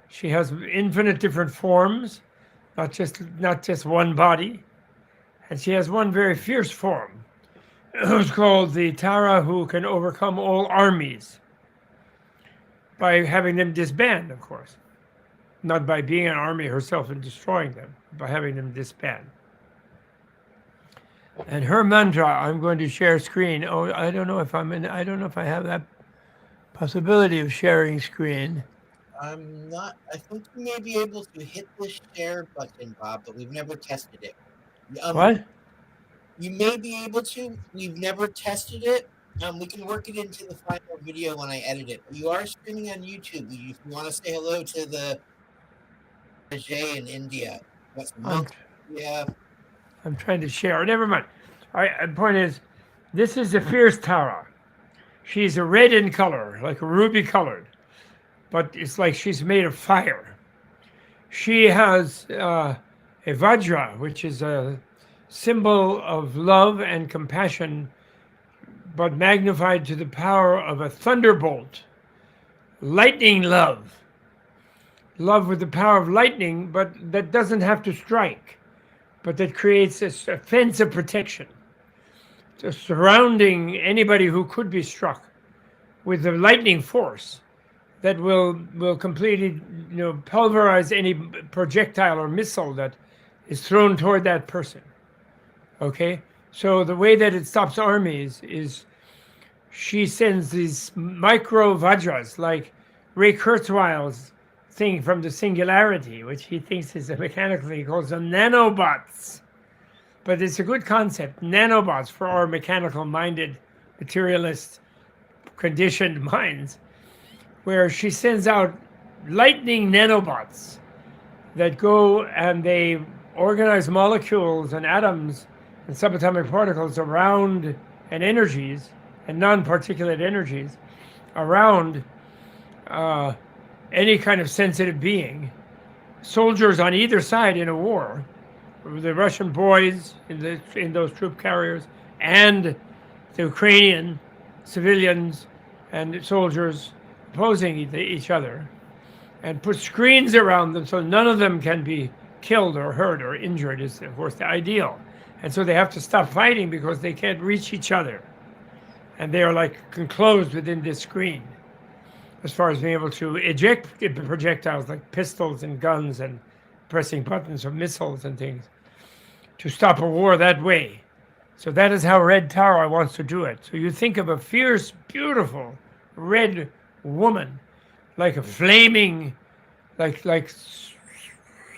She has infinite different forms, not just one body. And she has one very fierce form, who's called the Tara who can overcome all armies by having them disband, of course. Not by being an army herself and destroying them, by having them disband. And her mantra, I'm going to share screen. Oh, I don't know if I have that possibility of sharing screen. I'm not. I think you may be able to hit the share button, Bob, but we've never tested it. What? You may be able to. We've never tested it. We can work it into the final video when I edit it. But you are streaming on YouTube. If you want to say hello to the Jay in India. Yeah. I'm trying to share. Never mind. The point is, this is a fierce Tara. She's a red in color, like a ruby colored, but it's like she's made of fire. She has a Vajra, which is a symbol of love and compassion, but magnified to the power of a thunderbolt. Lightning love. Love with the power of lightning, but that doesn't have to strike, but that creates a fence of protection, surrounding anybody who could be struck with the lightning force that will completely, pulverize any projectile or missile that is thrown toward that person. Okay? So the way that it stops armies is she sends these micro vajras, like Ray Kurzweil's thing from the Singularity, which he thinks is mechanically, he calls them nanobots. But it's a good concept, nanobots, for our mechanical-minded, materialist, conditioned minds, where she sends out lightning nanobots that go and they organize molecules and atoms and subatomic particles around, and energies, and non-particulate energies, around any kind of sensitive being. Soldiers on either side in a war, the Russian boys in those troop carriers, and the Ukrainian civilians and soldiers opposing each other, and put screens around them so none of them can be killed or hurt or injured is, of course, the ideal. And so they have to stop fighting because they can't reach each other. and they are like enclosed within this screen as far as being able to eject projectiles like pistols and guns and pressing buttons or missiles and things to stop a war that way. So that is how Red Tara wants to do it. So you think of a fierce, beautiful red woman, like a flaming, but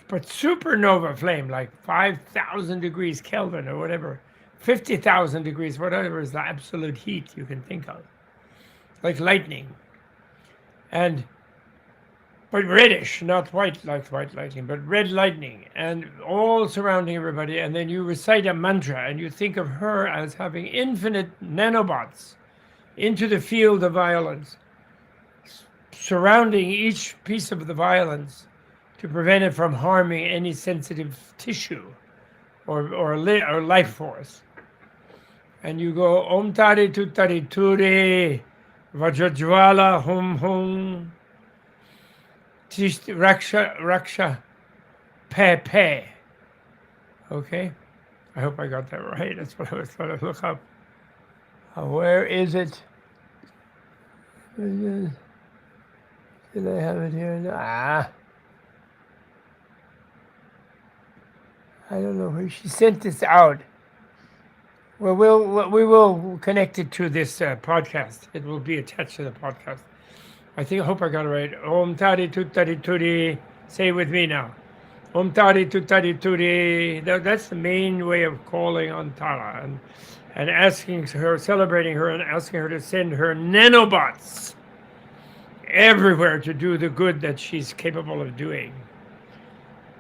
supernova flame, like 5,000 degrees Kelvin or whatever, 50,000 degrees, whatever is the absolute heat you can think of, like lightning. But reddish, not white like white lightning, but red lightning, and all surrounding everybody. And then you recite a mantra, and you think of her as having infinite nanobots into the field of violence, surrounding each piece of the violence to prevent it from harming any sensitive tissue or life force. And you go Om Tari Tutari Turi Vajrajwala Hum Hum Raksha Pe. Okay? I hope I got that right. That's what I was trying to look up. Where is it? Did I have it here? I don't know where she sent this out. Well, we will connect it to this podcast. It will be attached to the podcast. I hope I got it right. Om Tari Tutari Turi. Say it with me now. Om Tari Tutari Turi. That's the main way of calling on Tara and asking her, celebrating her, and asking her to send her nanobots everywhere to do the good that she's capable of doing.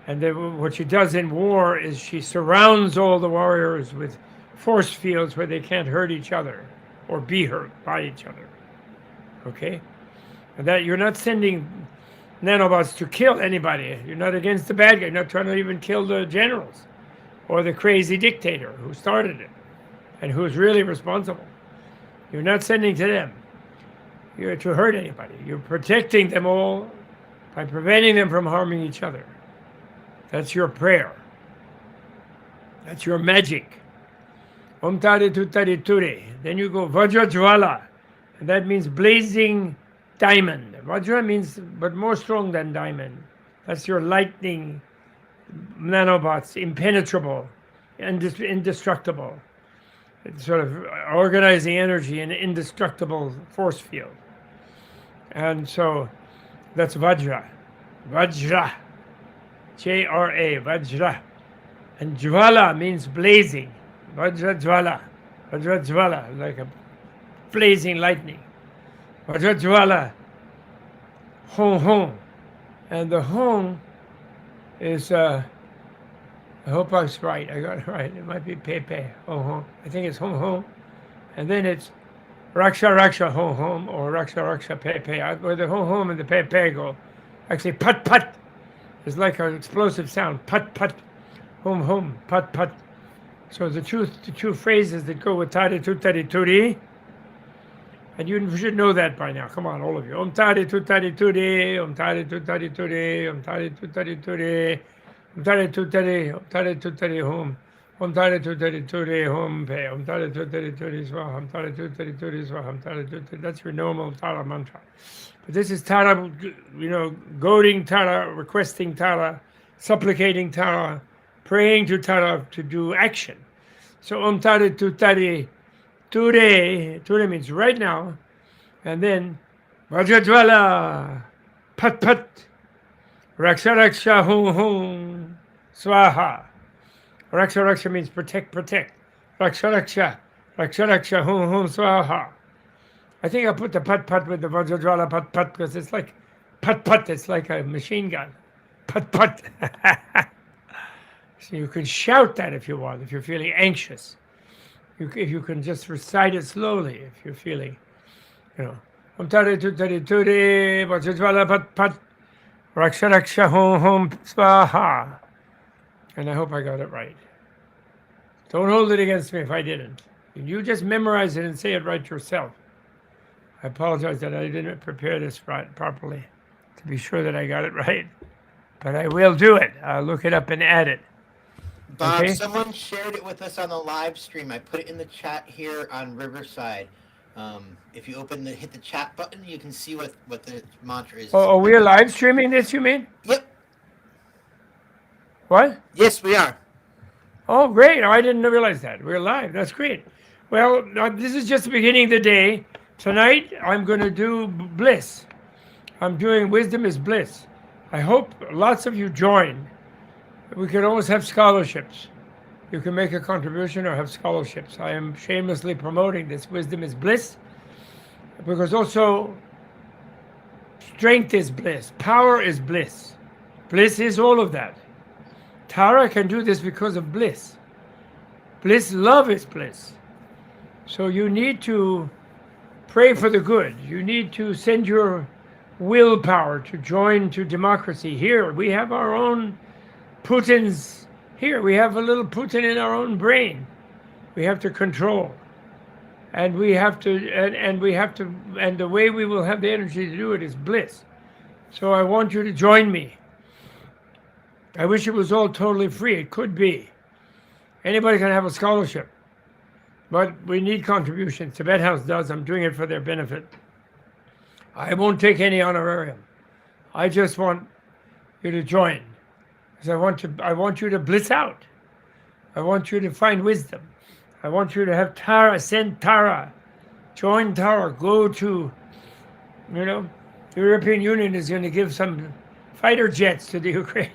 And then what she does in war is she surrounds all the warriors with force fields where they can't hurt each other or be hurt by each other. Okay? And that you're not sending nanobots to kill anybody. You're not against the bad guy. You're not trying to even kill the generals or the crazy dictator who started it and who's really responsible. You're not sending to them. You're to hurt anybody. You're protecting them all by preventing them from harming each other. That's your prayer. That's your magic. Om Tari Tutari Turi. Then you go Vajrajwala, and that means blazing diamond. Vajra means, but more strong than diamond. That's your lightning nanobots, impenetrable, indestructible. It's sort of organizing energy in an indestructible force field. And so that's Vajra. Vajra. J-R-A, Vajra. And Jwala means blazing. Vajra Jwala. Vajra Jwala, like a blazing lightning. Vajra Jwala. Hong Hong. And the Hong is, I hope I was right. I got it right. It might be Pepe. Hong Hong. I think it's Hong Hong. And then it's Raksha Raksha Hong Hong or Raksha Raksha Pepe. Where the Hong Hong and the Pepe go. Actually, Pat Pat. It's like an explosive sound. Pat Pat. Hum Hum. Pat Pat. So the two phrases that go with Tari Tutari Turi, and you should know that by now. Come on, all of you. Om Tari Tutari Turi, Om Tari Tutari Turi, Om Tari Tutari Turi, Om Tari Tutari, Om Tari Tutari Hum, Om Tari Tutari Turi Hum Pe, Om Tari Tutari Turi Swaha, Om Tari Tutari Turi Swaha, Om Tari Tutari. That's your normal Tara mantra. But this is Tara, goading Tara, requesting Tara, supplicating Tara, praying to Tara to do action. So Om Tari Tutari Ture, Ture means right now, and then Vajrajwala, Pat Pat, Raksha Raksha Hum Hum, Swaha. Raksha Raksha means protect. Raksha Raksha Hum Hum, Swaha. I think I put the Pat Pat with the Vajrajwala Pat Pat because it's like Pat Pat, it's like a machine gun. Pat Pat. So you can shout that if you want, if you're feeling anxious. If you can just recite it slowly, if you're feeling, Om Tari Tutari Turi, Vajrajwala Pat Pat, Raksha Raksha Hum Hum Swaha. And I hope I got it right. Don't hold it against me if I didn't. You just memorize it and say it right yourself. I apologize that I didn't prepare this right properly to be sure that I got it right. But I will do it. I'll look it up and add it. Bob, Okay? someone shared it with us on the live stream. I put it in the chat here on Riverside. If you hit the chat button, you can see what the mantra is. Oh, we're live streaming this, you mean? Yep. What? Yes, we are. Oh, great. Oh, I didn't realize that. We're live. That's great. Well, this is just the beginning of the day. Tonight, I'm going to do bliss. I'm doing wisdom is bliss. I hope lots of you join. We could always have scholarships. You can make a contribution or have scholarships. I am shamelessly promoting this wisdom is bliss because also strength is bliss, power is bliss. Bliss is all of that. Tara can do this because of bliss. Bliss, love is bliss. So you need to pray for the good. You need to send your willpower to join to democracy. Here we have our own Putin's. Here we have a little Putin in our own brain. We have to control, and we have to, and the way we will have the energy to do it is bliss. So I want you to join me. I wish it was all totally free. It could be. Anybody can have a scholarship, but we need contributions. Tibet House does. I'm doing it for their benefit. I won't take any honorarium. I just want you to join. Because I want you to bliss out. I want you to find wisdom. I want you to have Tara, send Tara, join Tara, go to, the European Union is going to give some fighter jets to the Ukraine.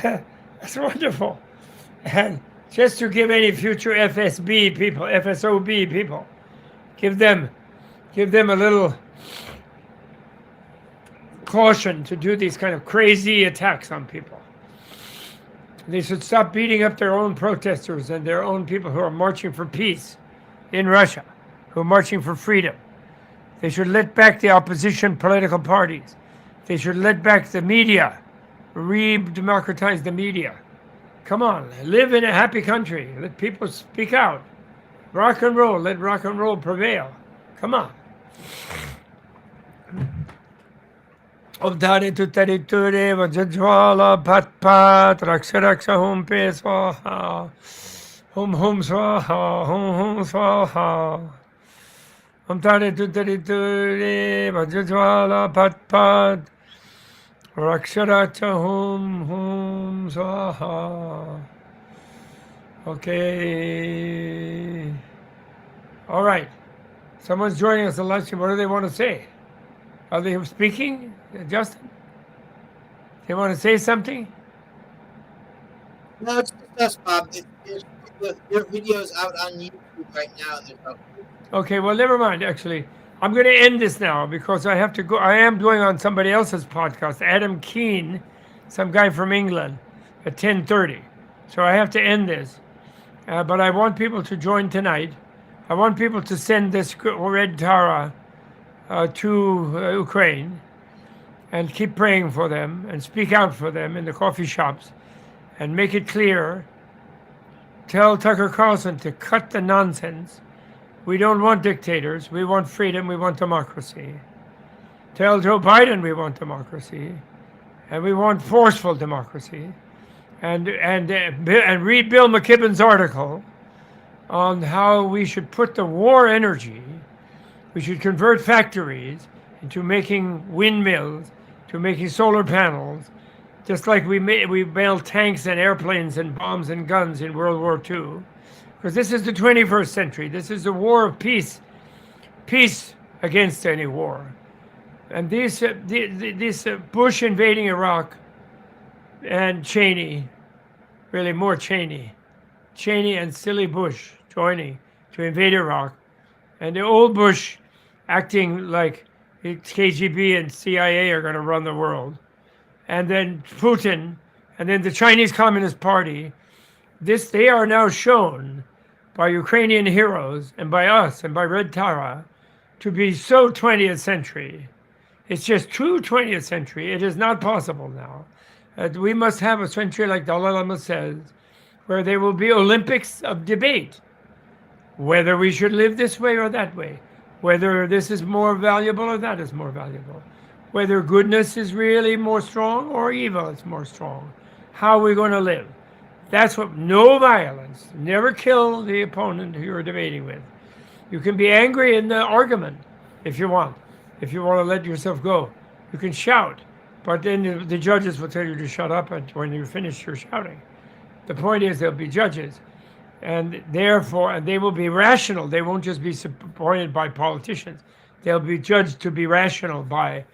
That's wonderful. And just to give any future FSB people, FSOB people, give them a little caution to do these kind of crazy attacks on people. They should stop beating up their own protesters and their own people who are marching for peace in Russia, who are marching for freedom. They should let back the opposition political parties. They should let back the media, re-democratize the media. Come on, live in a happy country. Let people speak out. Rock and roll, let rock and roll prevail. Come on. Om Tari Tutari Ture Vajajwala Pat Pat Raksha Raksha Hum Pe Swaha Hum Hum Swaha Hum Hum Swaha Om Tari Tutari Ture Vajajwala Pat Pat Raksha Raksha Hum Hum Swaha. Okay. All right. Someone's joining us on live stream. What do they want to say? Are they speaking, Justin? They want to say something? No, it's just us, Bob. Your video's out on YouTube right now. Okay, well, never mind, actually. I'm going to end this now because I have to go. I am going on somebody else's podcast, Adam Keane, some guy from England, at 10:30. So I have to end this. But I want people to join tonight. I want people to send this red Tara to Ukraine and keep praying for them and speak out for them in the coffee shops and make it clear. Tell Tucker Carlson to cut the nonsense. We don't want dictators. We want freedom. We want democracy. Tell Joe Biden we want democracy, and we want forceful democracy. And read Bill McKibben's article on how we should put the war energy. We should convert factories into making windmills, to making solar panels, just like we built tanks and airplanes and bombs and guns in World War II. Because this is the 21st century. This is a war of peace, peace against any war. And this Bush invading Iraq and Cheney, really more Cheney and silly Bush joining to invade Iraq, and the old Bush acting like KGB and CIA are going to run the world, and then Putin, and then the Chinese Communist Party. They are now shown by Ukrainian heroes and by us and by Red Tara to be so 20th century. It's just true 20th century. It is not possible now. We must have a century, like Dalai Lama says, where there will be Olympics of debate, whether we should live this way or that way, whether this is more valuable or that is more valuable, whether goodness is really more strong or evil is more strong. How are we going to live? That's what, no violence. Never kill the opponent who you're debating with. You can be angry in the argument if you want. If you want to let yourself go, you can shout. But then the judges will tell you to shut up when you finish your shouting. The point is, there'll be judges. And therefore, they will be rational. They won't just be appointed by politicians. They'll be judged to be rational by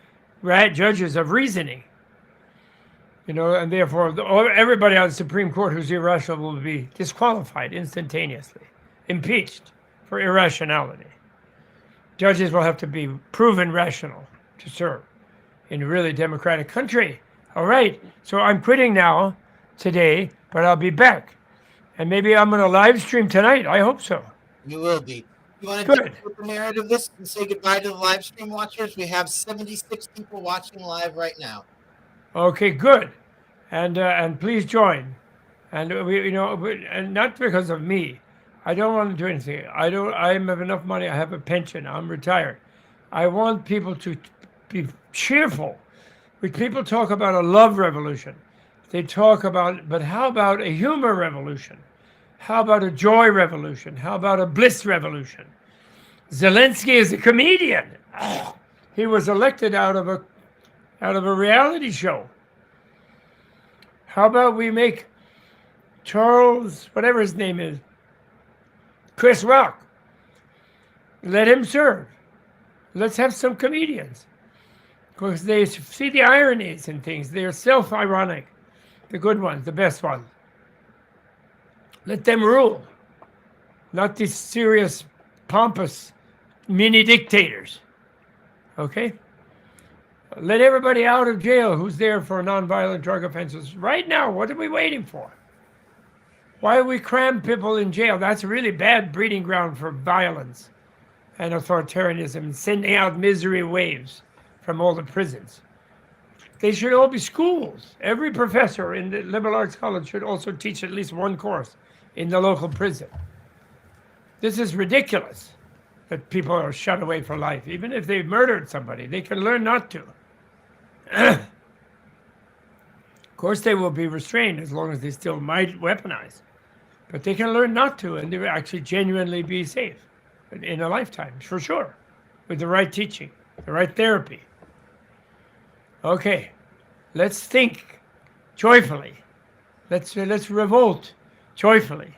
judges of reasoning. And therefore, everybody on the Supreme Court who's irrational will be disqualified instantaneously, impeached for irrationality. Judges will have to be proven rational to serve in a really democratic country. All right, so I'm quitting now today, but I'll be back. And maybe I'm going to live stream tonight. I hope so. You will be. You want to Good. take the narrative of this and say goodbye to the live stream watchers? We have 76 people watching live right now. Okay, good. And please join. And and not because of me. I don't want to do anything. I have enough money. I have a pension. I'm retired. I want people to be cheerful. When people talk about a love revolution, they talk about, but how about a humor revolution? How about a joy revolution? How about a bliss revolution? Zelensky is a comedian. He was elected out of a reality show. How about we make Charles, whatever his name is, Chris Rock, let him serve. Let's have some comedians. Because they see the ironies in things. They're self-ironic. The good ones, the best ones. Let them rule. Not these serious, pompous mini dictators. Okay? Let everybody out of jail who's there for nonviolent drug offenses. Right now, what are we waiting for? Why do we cram people in jail? That's a really bad breeding ground for violence and authoritarianism and sending out misery waves from all the prisons. They should all be schools. Every professor in the liberal arts college should also teach at least one course in the local prison. This is ridiculous that people are shut away for life. Even if they've murdered somebody, they can learn not to. Of course, they will be restrained as long as they still might weaponize. But they can learn not to, and they will actually genuinely be safe in a lifetime, for sure, with the right teaching, the right therapy. Okay, let's think joyfully. Let's revolt joyfully.